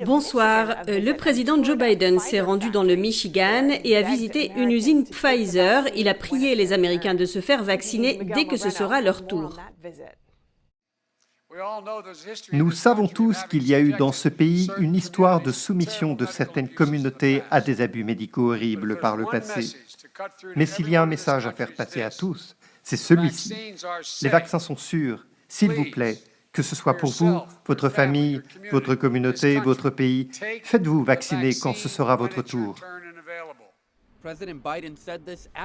Bonsoir. Le président Joe Biden s'est rendu dans le Michigan et a visité une usine Pfizer. Il a prié les Américains de se faire vacciner dès que ce sera leur tour. Nous savons tous qu'il y a eu dans ce pays une histoire de soumission de certaines communautés à des abus médicaux horribles par le passé. Mais s'il y a un message à faire passer à tous, c'est celui-ci. Les vaccins sont sûrs. S'il vous plaît, que ce soit pour vous, votre famille, votre communauté, votre pays, faites-vous vacciner quand ce sera votre tour.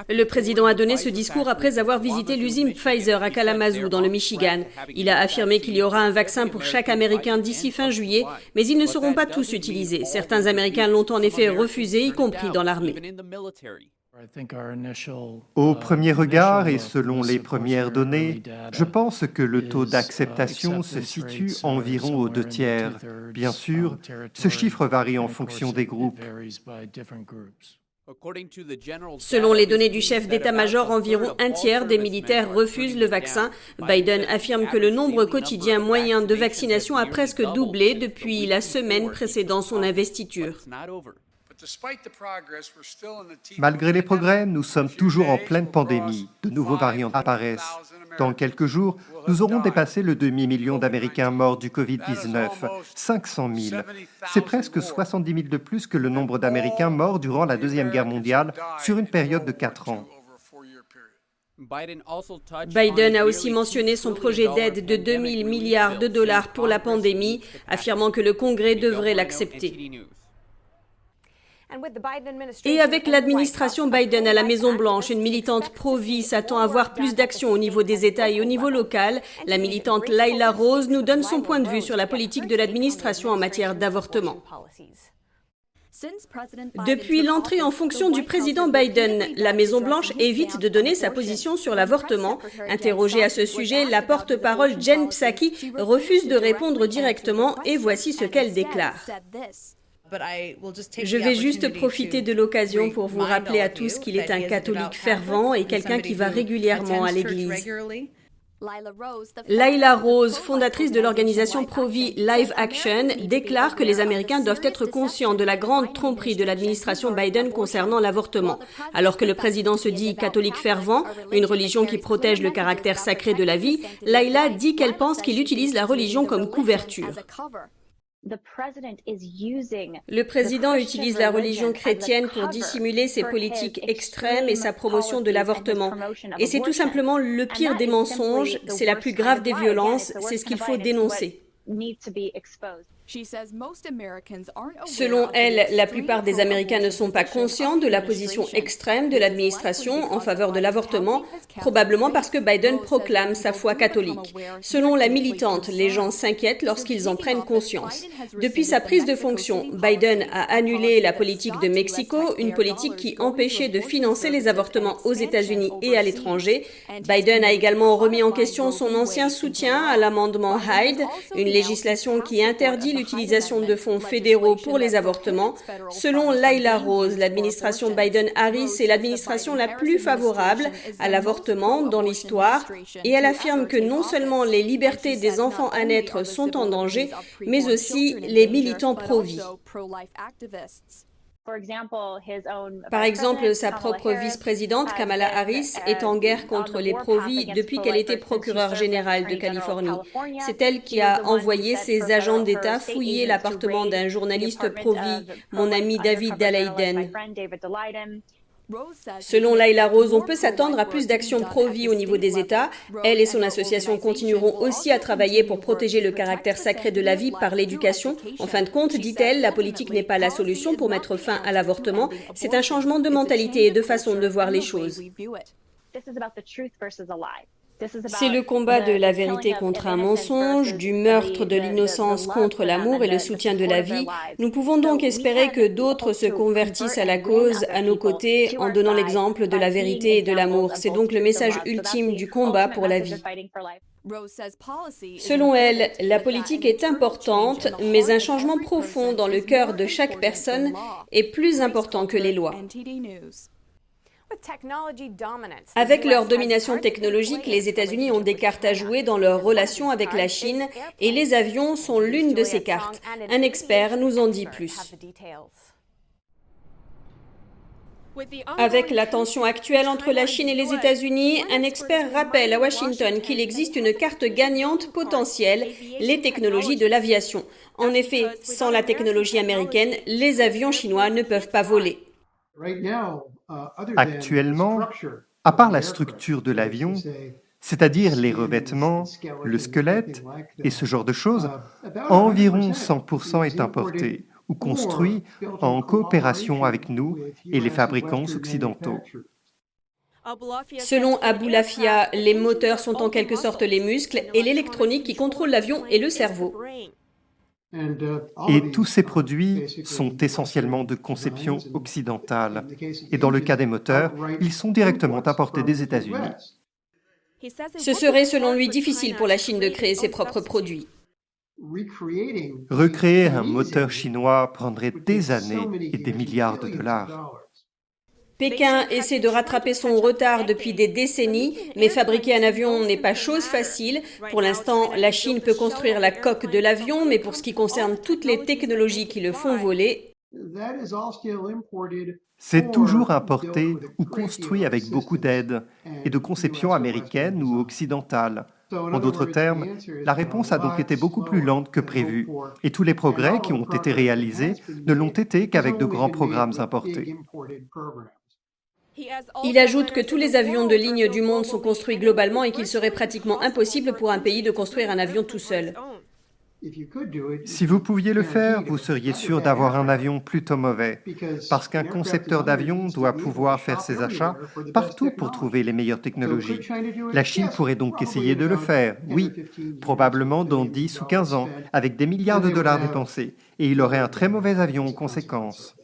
Le président a donné ce discours après avoir visité l'usine Pfizer à Kalamazoo, dans le Michigan. Il a affirmé qu'il y aura un vaccin pour chaque Américain d'ici fin juillet, mais ils ne seront pas tous utilisés. Certains Américains l'ont en effet refusé, y compris dans l'armée. Au premier regard et selon les premières données, je pense que le taux d'acceptation se situe environ aux 2/3. Bien sûr, ce chiffre varie en fonction des groupes. Selon les données du chef d'état-major, environ un tiers des militaires refusent le vaccin. Biden affirme que le nombre quotidien moyen de vaccination a presque doublé depuis la semaine précédant son investiture. Malgré les progrès, nous sommes toujours en pleine pandémie. De nouveaux variants apparaissent. Dans quelques jours, nous aurons dépassé le demi-million d'Américains morts du Covid-19, 500 000. C'est presque 70 000 de plus que le nombre d'Américains morts durant la Deuxième Guerre mondiale sur une période de 4 ans. Biden a aussi mentionné son projet d'aide de 2 000 milliards de dollars pour la pandémie, affirmant que le Congrès devrait l'accepter. Et avec l'administration Biden à la Maison-Blanche, une militante pro-vie s'attend à voir plus d'actions au niveau des États et au niveau local. La militante Layla Rose nous donne son point de vue sur la politique de l'administration en matière d'avortement. Depuis l'entrée en fonction du président Biden, la Maison-Blanche évite de donner sa position sur l'avortement. Interrogée à ce sujet, la porte-parole Jen Psaki refuse de répondre directement et voici ce qu'elle déclare. Je vais juste profiter de l'occasion pour vous rappeler à tous qu'il est un catholique fervent et quelqu'un qui va régulièrement à l'église. Layla Rose, fondatrice de l'organisation pro-vie Live Action, déclare que les Américains doivent être conscients de la grande tromperie de l'administration Biden concernant l'avortement. Alors que le président se dit catholique fervent, une religion qui protège le caractère sacré de la vie, Layla dit qu'elle pense qu'il utilise la religion comme couverture. Le président utilise la religion chrétienne pour dissimuler ses politiques extrêmes et sa promotion de l'avortement. Et c'est tout simplement le pire des mensonges, c'est la plus grave des violences, c'est ce qu'il faut dénoncer. Selon elle, la plupart des Américains ne sont pas conscients de la position extrême de l'administration en faveur de l'avortement, probablement parce que Biden proclame sa foi catholique. Selon la militante, les gens s'inquiètent lorsqu'ils en prennent conscience. Depuis sa prise de fonction, Biden a annulé la politique de Mexico, une politique qui empêchait de financer les avortements aux États-Unis et à l'étranger. Biden a également remis en question son ancien soutien à l'amendement Hyde, une législation qui interdit l'utilisation de fonds fédéraux pour les avortements. Selon Layla Rose, l'administration Biden-Harris est l'administration la plus favorable à l'avortement dans l'histoire et elle affirme que non seulement les libertés des enfants à naître sont en danger, mais aussi les militants pro-vie. Par exemple, sa propre vice-présidente, Kamala Harris, est en guerre contre les pro-vie depuis qu'elle était procureure générale de Californie. C'est elle qui a envoyé ses agents d'État fouiller l'appartement d'un journaliste pro-vie, mon ami David Daleiden. Selon Layla Rose, on peut s'attendre à plus d'actions pro-vie au niveau des États. Elle et son association continueront aussi à travailler pour protéger le caractère sacré de la vie par l'éducation. En fin de compte, dit-elle, la politique n'est pas la solution pour mettre fin à l'avortement. C'est un changement de mentalité et de façon de voir les choses. C'est le combat de la vérité contre un mensonge, du meurtre de l'innocence contre l'amour et le soutien de la vie. Nous pouvons donc espérer que d'autres se convertissent à la cause à nos côtés en donnant l'exemple de la vérité et de l'amour. C'est donc le message ultime du combat pour la vie. Selon elle, la politique est importante, mais un changement profond dans le cœur de chaque personne est plus important que les lois. Avec leur domination technologique, les États-Unis ont des cartes à jouer dans leur relation avec la Chine et les avions sont l'une de ces cartes. Un expert nous en dit plus. Avec la tension actuelle entre la Chine et les États-Unis, un expert rappelle à Washington qu'il existe une carte gagnante potentielle, les technologies de l'aviation. En effet, sans la technologie américaine, les avions chinois ne peuvent pas voler. Actuellement, à part la structure de l'avion, c'est-à-dire les revêtements, le squelette et ce genre de choses, environ 100% est importé ou construit en coopération avec nous et les fabricants occidentaux. Selon Aboulafia, les moteurs sont en quelque sorte les muscles et l'électronique qui contrôle l'avion est le cerveau. Et tous ces produits sont essentiellement de conception occidentale. Et dans le cas des moteurs, ils sont directement importés des États-Unis. Ce serait selon lui difficile pour la Chine de créer ses propres produits. Recréer un moteur chinois prendrait des années et des milliards de dollars. Pékin essaie de rattraper son retard depuis des décennies, mais fabriquer un avion n'est pas chose facile. Pour l'instant, la Chine peut construire la coque de l'avion, mais pour ce qui concerne toutes les technologies qui le font voler, c'est toujours importé ou construit avec beaucoup d'aide et de conception américaine ou occidentale. En d'autres termes, la réponse a donc été beaucoup plus lente que prévu, et tous les progrès qui ont été réalisés ne l'ont été qu'avec de grands programmes importés. Il ajoute que tous les avions de ligne du monde sont construits globalement et qu'il serait pratiquement impossible pour un pays de construire un avion tout seul. Si vous pouviez le faire, vous seriez sûr d'avoir un avion plutôt mauvais, parce qu'un concepteur d'avion doit pouvoir faire ses achats partout pour trouver les meilleures technologies. La Chine pourrait donc essayer de le faire, oui, probablement dans 10 ou 15 ans, avec des milliards de dollars dépensés, et il aurait un très mauvais avion en conséquence.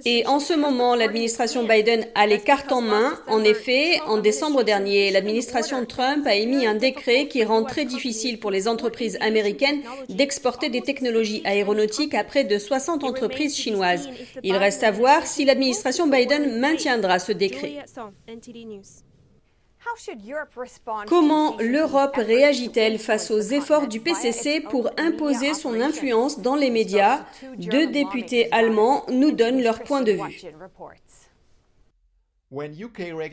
Et en ce moment, l'administration Biden a les cartes en main. En effet, en décembre dernier, l'administration Trump a émis un décret qui rend très difficile pour les entreprises américaines d'exporter des technologies aéronautiques à près de 60 entreprises chinoises. Il reste à voir si l'administration Biden maintiendra ce décret. Comment l'Europe réagit-elle face aux efforts du PCC pour imposer son influence dans les médias? 2 députés allemands nous donnent leur point de vue.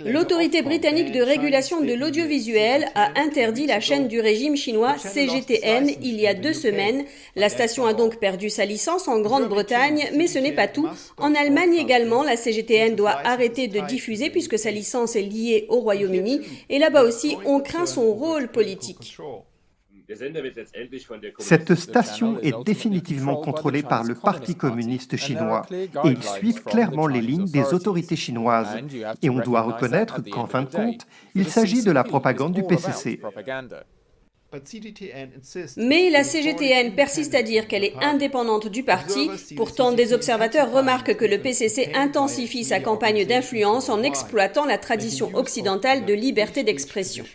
L'autorité britannique de régulation de l'audiovisuel a interdit la chaîne du régime chinois CGTN il y a 2 semaines. La station a donc perdu sa licence en Grande-Bretagne, mais ce n'est pas tout. En Allemagne également, la CGTN doit arrêter de diffuser puisque sa licence est liée au Royaume-Uni. Et là-bas aussi, on craint son rôle politique. Cette station est définitivement contrôlée par le Parti communiste chinois et ils suivent clairement les lignes des autorités chinoises. Et on doit reconnaître qu'en fin de compte, il s'agit de la propagande du PCC. Mais la CGTN persiste à dire qu'elle est indépendante du parti. Pourtant, des observateurs remarquent que le PCC intensifie sa campagne d'influence en exploitant la tradition occidentale de liberté d'expression.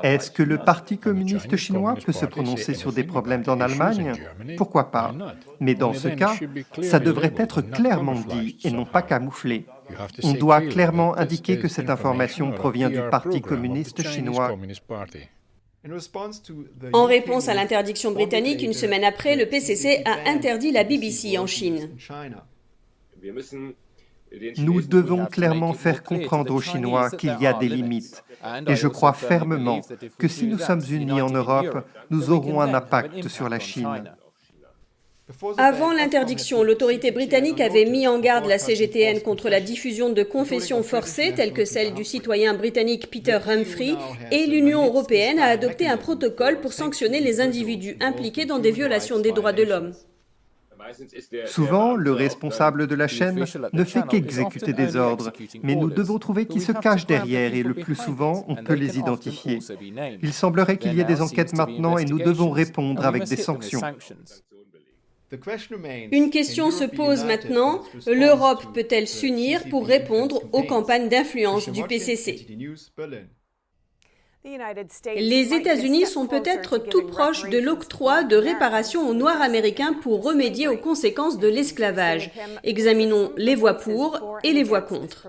Est-ce que le Parti communiste chinois peut se prononcer sur des problèmes en Allemagne? Pourquoi pas? Mais dans ce cas, ça devrait être clairement dit et non pas camouflé. On doit clairement indiquer que cette information provient du Parti communiste chinois. En réponse à l'interdiction britannique, une semaine après, le PCC a interdit la BBC en Chine. Nous devons clairement faire comprendre aux Chinois qu'il y a des limites. Et je crois fermement que si nous sommes unis en Europe, nous aurons un impact sur la Chine. Avant l'interdiction, l'autorité britannique avait mis en garde la CGTN contre la diffusion de confessions forcées telles que celle du citoyen britannique Peter Humphrey et l'Union européenne a adopté un protocole pour sanctionner les individus impliqués dans des violations des droits de l'homme. Souvent, le responsable de la chaîne ne fait qu'exécuter des ordres, mais nous devons trouver qui se cache derrière et le plus souvent, on peut les identifier. Il semblerait qu'il y ait des enquêtes maintenant et nous devons répondre avec des sanctions. Une question se pose maintenant, l'Europe peut-elle s'unir pour répondre aux campagnes d'influence du PCC? Les États-Unis sont peut-être tout proches de l'octroi de réparations aux Noirs américains pour remédier aux conséquences de l'esclavage. Examinons les voix pour et les voix contre.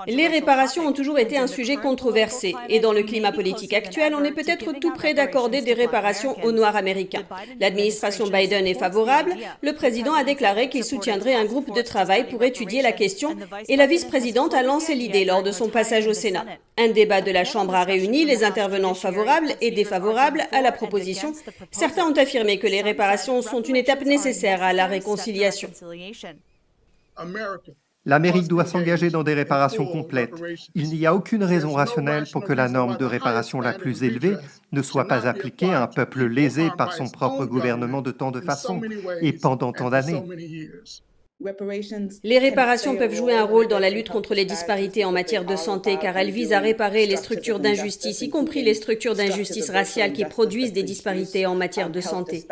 Les réparations ont toujours été un sujet controversé, et dans le climat politique actuel, on est peut-être tout près d'accorder des réparations aux Noirs américains. L'administration Biden est favorable, le président a déclaré qu'il soutiendrait un groupe de travail pour étudier la question, et la vice-présidente a lancé l'idée lors de son passage au Sénat. Un débat de la Chambre a réuni les intervenants favorables et défavorables à la proposition. Certains ont affirmé que les réparations sont une étape nécessaire à la réconciliation. L'Amérique doit s'engager dans des réparations complètes. Il n'y a aucune raison rationnelle pour que la norme de réparation la plus élevée ne soit pas appliquée à un peuple lésé par son propre gouvernement de tant de façons et pendant tant d'années. Les réparations peuvent jouer un rôle dans la lutte contre les disparités en matière de santé car elles visent à réparer les structures d'injustice, y compris les structures d'injustice raciale qui produisent des disparités en matière de santé.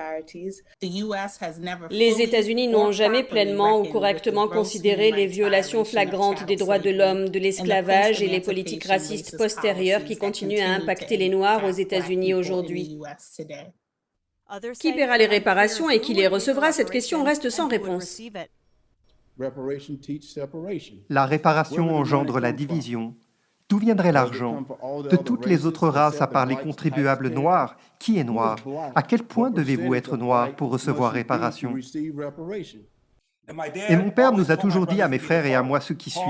Les États-Unis n'ont jamais pleinement ou correctement considéré les violations flagrantes des droits de l'homme, de l'esclavage et les politiques racistes postérieures qui continuent à impacter les Noirs aux États-Unis aujourd'hui. Qui paiera les réparations et qui les recevra? Cette question reste sans réponse. La réparation engendre la division. D'où viendrait l'argent? De toutes les autres races à part les contribuables noirs, qui est noir? À quel point devez-vous être noir pour recevoir réparation? Et mon père nous a toujours dit à mes frères et à moi ce qui suit: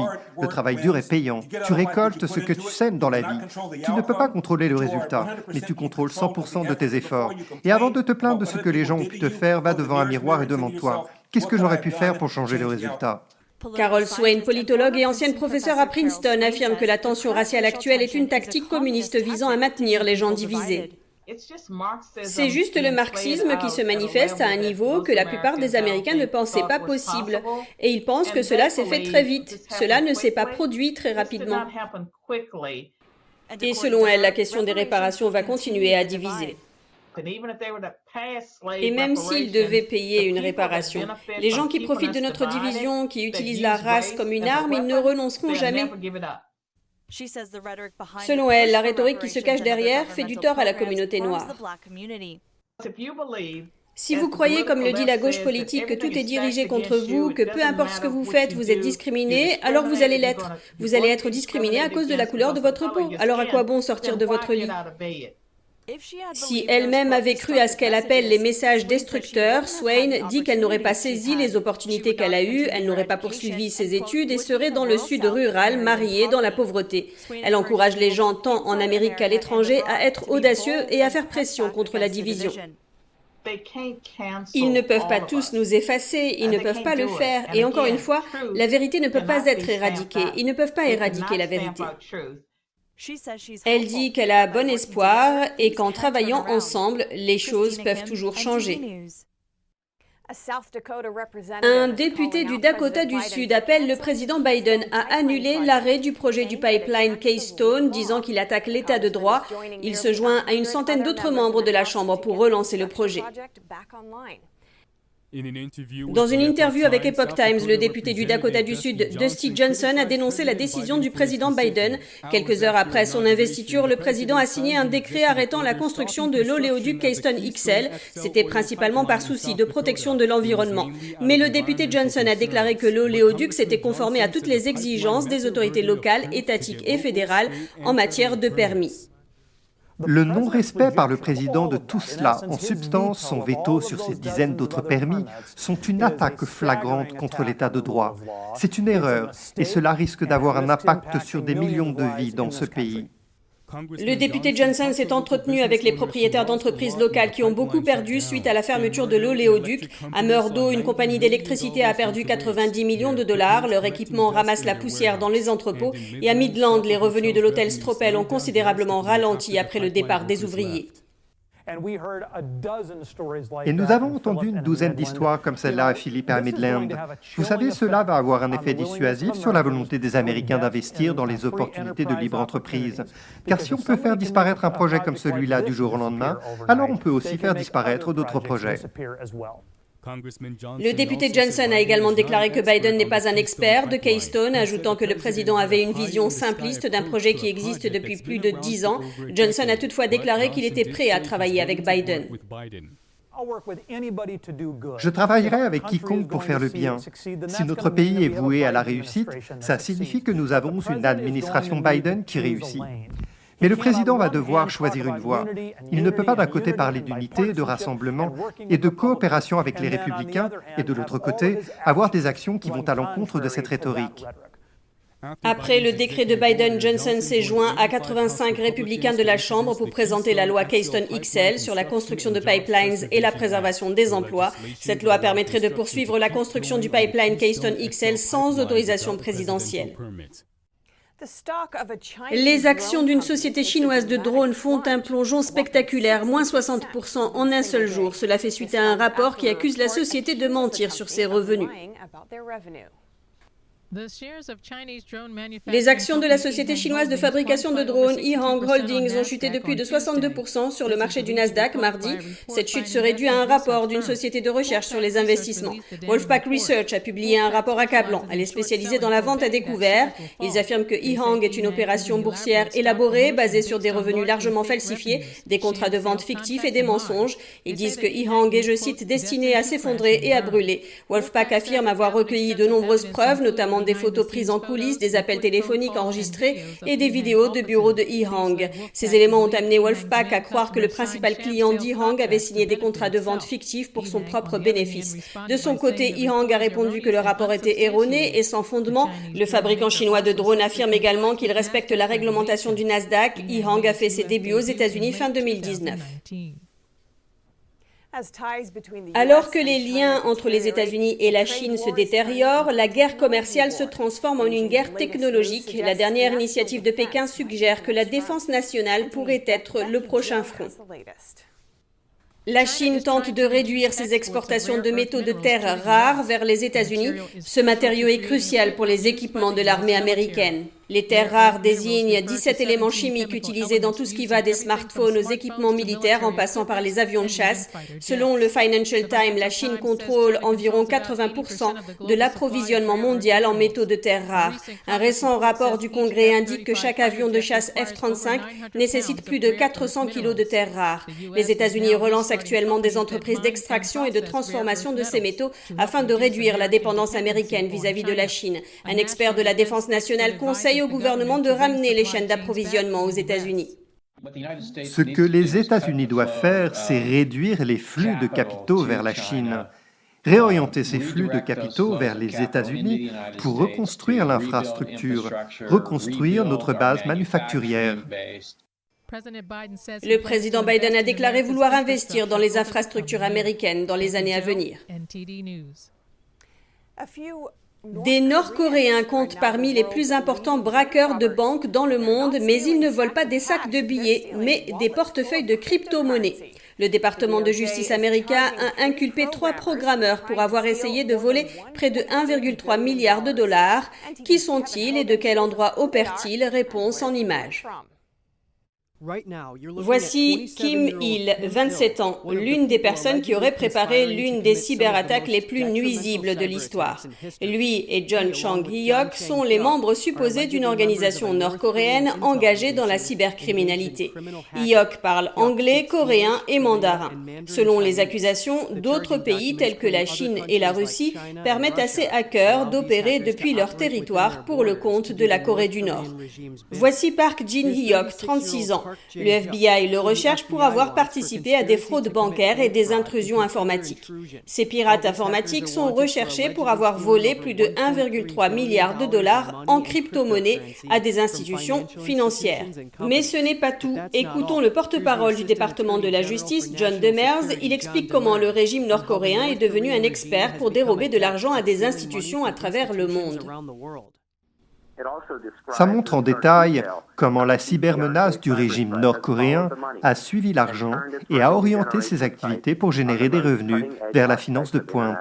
le travail dur est payant. Tu récoltes ce que tu sèmes dans la vie. Tu ne peux pas contrôler le résultat, mais tu contrôles 100% de tes efforts. Et avant de te plaindre de ce que les gens ont pu te faire, va devant un miroir et demande-toi: qu'est-ce que j'aurais pu faire pour changer le résultat? Carol Swain, politologue et ancienne professeure à Princeton, affirme que la tension raciale actuelle est une tactique communiste visant à maintenir les gens divisés. C'est juste le marxisme qui se manifeste à un niveau que la plupart des Américains ne pensaient pas possible. Et ils pensent que cela s'est fait très vite. Cela ne s'est pas produit très rapidement. Et selon elle, la question des réparations va continuer à diviser. Et même s'ils devaient payer une réparation, les gens qui profitent de notre division, qui utilisent la race comme une arme, ils ne renonceront jamais. Selon elle, la rhétorique qui se cache derrière fait du tort à la communauté noire. Si vous croyez, comme le dit la gauche politique, que tout est dirigé contre vous, que peu importe ce que vous faites, vous êtes discriminé, alors vous allez l'être. Vous allez être discriminé à cause de la couleur de votre peau. Alors à quoi bon sortir de votre lit? Si elle-même avait cru à ce qu'elle appelle les messages destructeurs, Swain dit qu'elle n'aurait pas saisi les opportunités qu'elle a eues, elle n'aurait pas poursuivi ses études et serait dans le sud rural, mariée, dans la pauvreté. Elle encourage les gens, tant en Amérique qu'à l'étranger, à être audacieux et à faire pression contre la division. Ils ne peuvent pas tous nous effacer, ils ne peuvent pas le faire. Et encore une fois, la vérité ne peut pas être éradiquée. Ils ne peuvent pas éradiquer la vérité. Elle dit qu'elle a bon espoir et qu'en travaillant ensemble, les choses peuvent toujours changer. Un député du Dakota du Sud appelle le président Biden à annuler l'arrêt du projet du pipeline Keystone, disant qu'il attaque l'état de droit. Il se joint à une centaine d'autres membres de la Chambre pour relancer le projet. Dans une interview avec Epoch Times, le député du Dakota du Sud, Dusty Johnson, a dénoncé la décision du président Biden. Quelques heures après son investiture, le président a signé un décret arrêtant la construction de l'oléoduc Keystone XL. C'était principalement par souci de protection de l'environnement. Mais le député Johnson a déclaré que l'oléoduc s'était conformé à toutes les exigences des autorités locales, étatiques et fédérales en matière de permis. Le non-respect par le président de tout cela, en substance son veto sur ces dizaines d'autres permis, sont une attaque flagrante contre l'état de droit. C'est une erreur et cela risque d'avoir un impact sur des millions de vies dans ce pays. Le député Johnson s'est entretenu avec les propriétaires d'entreprises locales qui ont beaucoup perdu suite à la fermeture de l'oléoduc. À Meurdo, une compagnie d'électricité a perdu 90 millions de dollars. Leur équipement ramasse la poussière dans les entrepôts. Et à Midland, les revenus de l'hôtel Stropel ont considérablement ralenti après le départ des ouvriers. Et nous avons entendu une douzaine d'histoires comme celle-là à Philip et à Midland. Vous savez, cela va avoir un effet dissuasif sur la volonté des Américains d'investir dans les opportunités de libre entreprise. Car si on peut faire disparaître un projet comme celui-là du jour au lendemain, alors on peut aussi faire disparaître d'autres projets. Le député Johnson a également déclaré que Biden n'est pas un expert de Keystone, ajoutant que le président avait une vision simpliste d'un projet qui existe depuis plus de 10 ans. Johnson a toutefois déclaré qu'il était prêt à travailler avec Biden. Je travaillerai avec quiconque pour faire le bien. Si notre pays est voué à la réussite, ça signifie que nous avons une administration Biden qui réussit. Mais le président va devoir choisir une voie. Il ne peut pas d'un côté parler d'unité, de rassemblement et de coopération avec les républicains et de l'autre côté avoir des actions qui vont à l'encontre de cette rhétorique. Après le décret de Biden, Johnson s'est joint à 85 républicains de la Chambre pour présenter la loi Keystone XL sur la construction de pipelines et la préservation des emplois. Cette loi permettrait de poursuivre la construction du pipeline Keystone XL sans autorisation présidentielle. Les actions d'une société chinoise de drones font un plongeon spectaculaire, moins 60% en un seul jour. Cela fait suite à un rapport qui accuse la société de mentir sur ses revenus. Les actions de la société chinoise de fabrication de drones Ehang Holdings ont chuté de plus de 62% sur le marché du Nasdaq mardi. Cette chute serait due à un rapport d'une société de recherche sur les investissements. Wolfpack Research a publié un rapport accablant. Elle est spécialisée dans la vente à découvert. Ils affirment que Ehang est une opération boursière élaborée, basée sur des revenus largement falsifiés, des contrats de vente fictifs et des mensonges. Ils disent que Ehang est, je cite, destiné à s'effondrer et à brûler. Wolfpack affirme avoir recueilli de nombreuses preuves, notamment des photos prises en coulisses, des appels téléphoniques enregistrés et des vidéos de bureaux de Ehang. Ces éléments ont amené Wolfpack à croire que le principal client d'Ehang avait signé des contrats de vente fictifs pour son propre bénéfice. De son côté, Ehang a répondu que le rapport était erroné et sans fondement. Le fabricant chinois de drones affirme également qu'il respecte la réglementation du Nasdaq. Ehang a fait ses débuts aux États-Unis fin 2019. Alors que les liens entre les États-Unis et la Chine se détériorent, la guerre commerciale se transforme en une guerre technologique. La dernière initiative de Pékin suggère que la défense nationale pourrait être le prochain front. La Chine tente de réduire ses exportations de métaux de terre rares vers les États-Unis. Ce matériau est crucial pour les équipements de l'armée américaine. Les terres rares désignent 17 éléments chimiques utilisés dans tout ce qui va des smartphones aux équipements militaires en passant par les avions de chasse. Selon le Financial Times, la Chine contrôle environ 80% de l'approvisionnement mondial en métaux de terres rares. Un récent rapport du Congrès indique que chaque avion de chasse F-35 nécessite plus de 400 kilos de terres rares. Les États-Unis relancent actuellement des entreprises d'extraction et de transformation de ces métaux afin de réduire la dépendance américaine vis-à-vis de la Chine. Un expert de la Défense nationale conseille au gouvernement de ramener les chaînes d'approvisionnement aux États-Unis. Ce que les États-Unis doivent faire, c'est réduire les flux de capitaux vers la Chine. Réorienter ces flux de capitaux vers les États-Unis pour reconstruire l'infrastructure, reconstruire notre base manufacturière. Le président Biden a déclaré vouloir investir dans les infrastructures américaines dans les années à venir. Des Nord-Coréens comptent parmi les plus importants braqueurs de banques dans le monde, mais ils ne volent pas des sacs de billets, mais des portefeuilles de crypto-monnaies. Le département de justice américain a inculpé 3 programmeurs pour avoir essayé de voler près de 1,3 milliard de dollars. Qui sont-ils et de quel endroit opèrent-ils? Réponse en images. Voici Kim Il, 27 ans, l'une des personnes qui aurait préparé l'une des cyberattaques les plus nuisibles de l'histoire. Lui et John Chang-hyok sont les membres supposés d'une organisation nord-coréenne engagée dans la cybercriminalité. Hyok parle anglais, coréen et mandarin. Selon les accusations, d'autres pays tels que la Chine et la Russie permettent à ces hackers d'opérer depuis leur territoire pour le compte de la Corée du Nord. Voici Park Jin-hyok, 36 ans. Le FBI le recherche pour avoir participé à des fraudes bancaires et des intrusions informatiques. Ces pirates informatiques sont recherchés pour avoir volé plus de 1,3 milliard de dollars en crypto-monnaie à des institutions financières. Mais ce n'est pas tout. Écoutons le porte-parole du département de la justice, John Demers. Il explique comment le régime nord-coréen est devenu un expert pour dérober de l'argent à des institutions à travers le monde. Ça montre en détail comment la cybermenace du régime nord-coréen a suivi l'argent et a orienté ses activités pour générer des revenus vers la finance de pointe,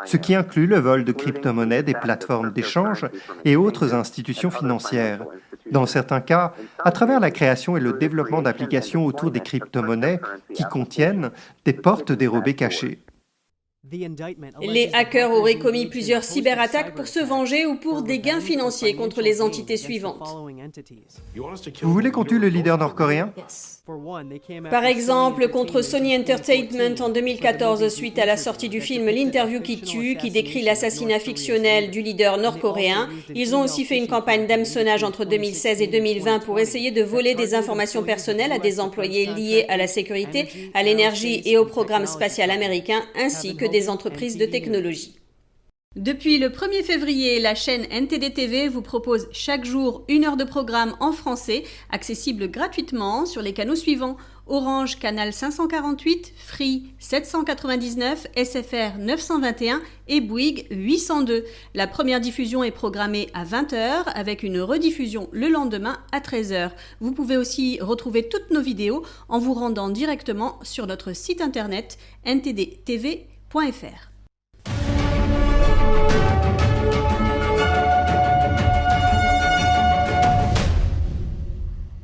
ce qui inclut le vol de crypto-monnaies des plateformes d'échange et autres institutions financières. Dans certains cas, à travers la création et le développement d'applications autour des crypto-monnaies qui contiennent des portes dérobées cachées. Les hackers auraient commis plusieurs cyberattaques pour se venger ou pour des gains financiers contre les entités suivantes. Vous voulez qu'on tue le leader nord-coréen? Par exemple, contre Sony Entertainment en 2014, suite à la sortie du film L'interview qui tue, qui décrit l'assassinat fictionnel du leader nord-coréen. Ils ont aussi fait une campagne d'hameçonnage entre 2016 et 2020 pour essayer de voler des informations personnelles à des employés liés à la sécurité, à l'énergie et au programme spatial américain, ainsi que des entreprises de technologie. Depuis le 1er février, la chaîne NTD TV vous propose chaque jour 1 heure de programme en français, accessible gratuitement sur les canaux suivants: Orange canal 548, Free 799, SFR 921 et Bouygues 802. La première diffusion est programmée à 20h avec une rediffusion le lendemain à 13h. Vous pouvez aussi retrouver toutes nos vidéos en vous rendant directement sur notre site internet ntdtv.fr.